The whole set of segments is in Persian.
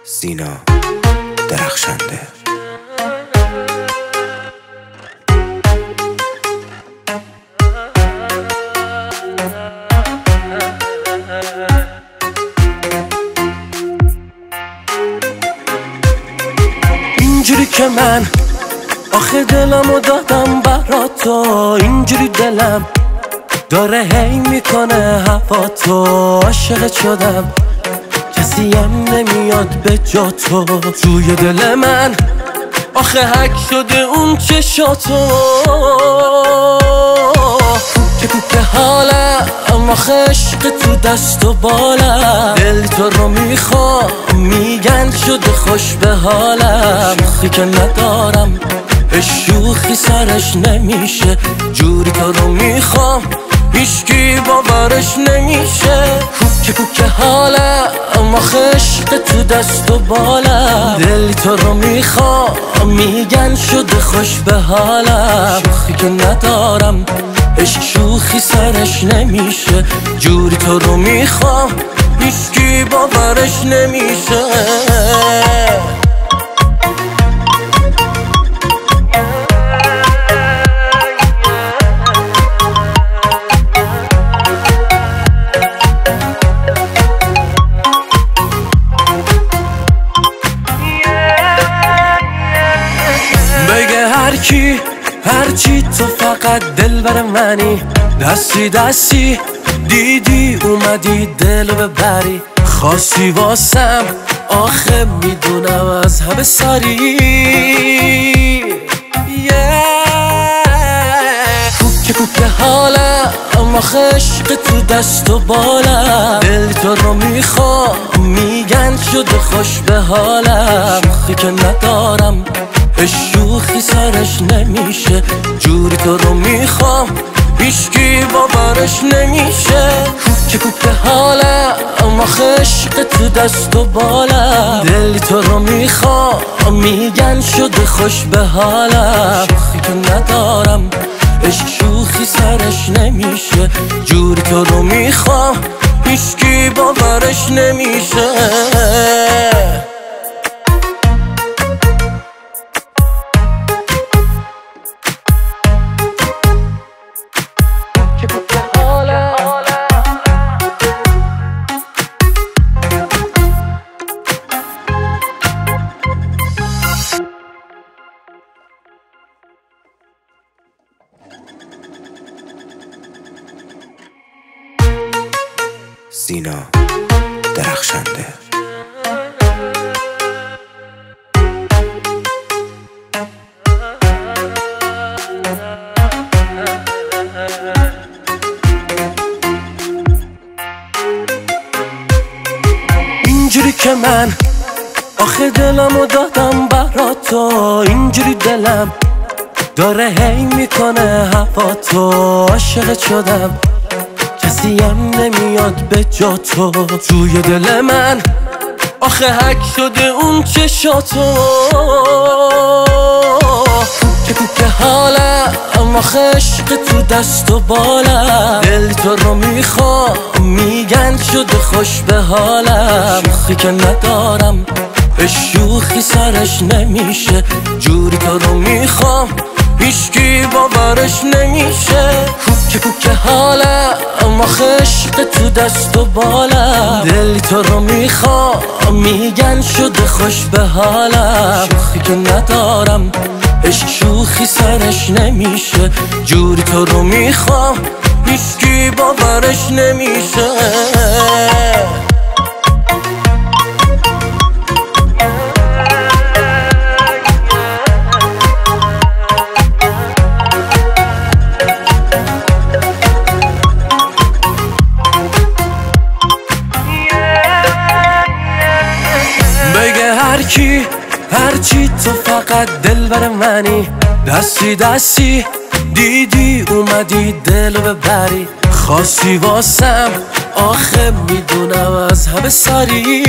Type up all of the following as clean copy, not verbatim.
سینا درخشنده. اینجوری که من آخه دلمو دادم برات تو، اینجوری دلم داره هی میکنه هوا تو. عاشقت شدم کسی هم نمیاد به جا تو. توی دل من آخه حک شده اون چشاتو. که حالم آخه عشق تو دست و بالم. دل تو رو میخوام میگن شده خوش به حالم. شوخی که ندارم شوخی سرش نمیشه. جوری تو رو میخوام هیچکی باورش نمیشه. که حالم آخه عشق تو دست و بالم. دل تو رو میخوام میگن شده خوش به حالم. شوخی که ندارم عشق شوخی سرش نمیشه. جوری تو رو میخوام هیچکی باورش نمیشه. بگه هرچی تو فقط دلبر منی. دستی دستی دیدی اومدی دلو ببری. خاصی واسم آخه میدونم از همه سری. که حالم آخه عشق تو دست و بالم. دل تو رو میخوام میگن شده خوش به حالم. شوخی که ندارم شوخی سرش نمیشه. جوری تو رو میخوام هیچکی باورش نمیشه. که حالم آخه عشق تو دست و بالم. دل تو رو میخوام میگن شده خوش به حالم. شوخی که ندارم عشق شوخی سرش نمیشه. جوری تو رو میخوام هیچکی باورش نمیشه. سینا درخشنده. اینجوری که من آخه دلمو دادم برات تو، اینجوری دلم داره هی میکنه هوا تو. عاشقت شدم کسی هم نمیاد به جا تو. توی دل من آخه حک شده اون چشاتو. که حالم آخه عشق تو دست و بالم. دل تو رو میخوام میگن شده خوش به حالم. شوخی که ندارم شوخی سرش نمیشه. جوری تو رو میخوام هیچکی باورش نمیشه. که حالم آخه عشق تو دست و بالم. دل تو رو میخوام میگن شده خوش به حالم. شوخی که ندارم عشق شوخی سرش نمیشه. جوری تو رو میخوام هیچکی باورش نمیشه. بگه هرچی تو فقط دلبر منی. دستی دستی دیدی اومدی دلو ببری. خاصی واسم آخه میدونم از همه سری.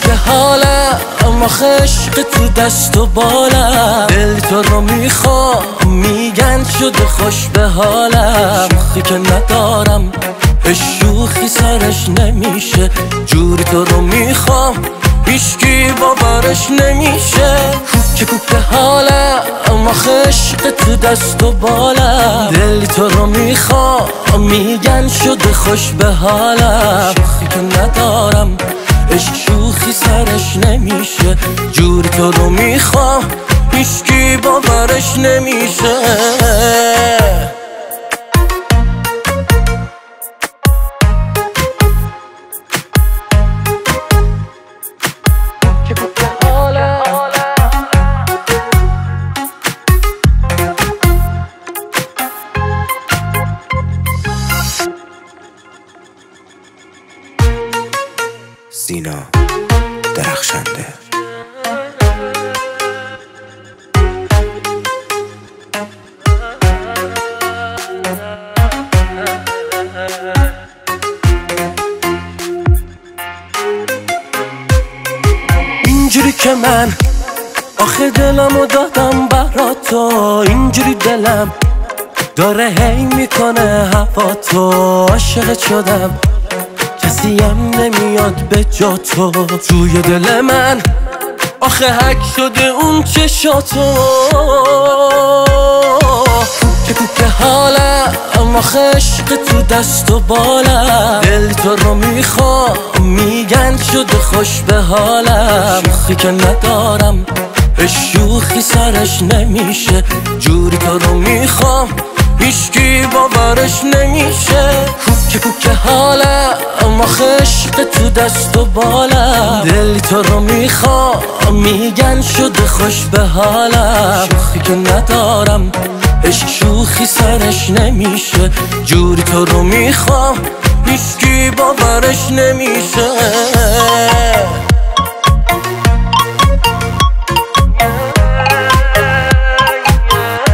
که حالم آخه عشق تو دست و بالم. دل تو رو میخوام میگن شده خوش به حالم. شوخی که ندارم شوخی سرش نمیشه، جوری تو رو میخوام هیچکی باورش نمیشه. کوکه کوکه حالم آخه عشق تو دست و بالم، دل تو رو میخوام میگن شده خوش به حالم. شوخی که ندارم عشق شوخی سرش نمیشه، جوری تو رو میخوام هیچکی باورش نمیشه. سینا درخشنده. اینجوری که من آخه دلمو دادم برا تو، اینجوری دلم داره هی میکنه هوا تو. عاشقت شدم کسی هم نمیاد به جا تو، توی دل من آخه حک شده اون چشاتو. کوکه کوکه حالم آخه عشق تو دست و بالم، دل تو رو میخوام میگن شده خوش به حالم. شوخی که ندارم شوخی سرش نمیشه، جوری تو رو میخوام هیچکی باورش نمیشه. کوکه کوکه حالم آخه عشق تو دست و بالم، دل تو رو میخوام میگن شده خوش به حالم. شوخی که ندارم عشق شوخی سرش نمیشه، جوری تو رو میخوام هیچکی باورش نمیشه.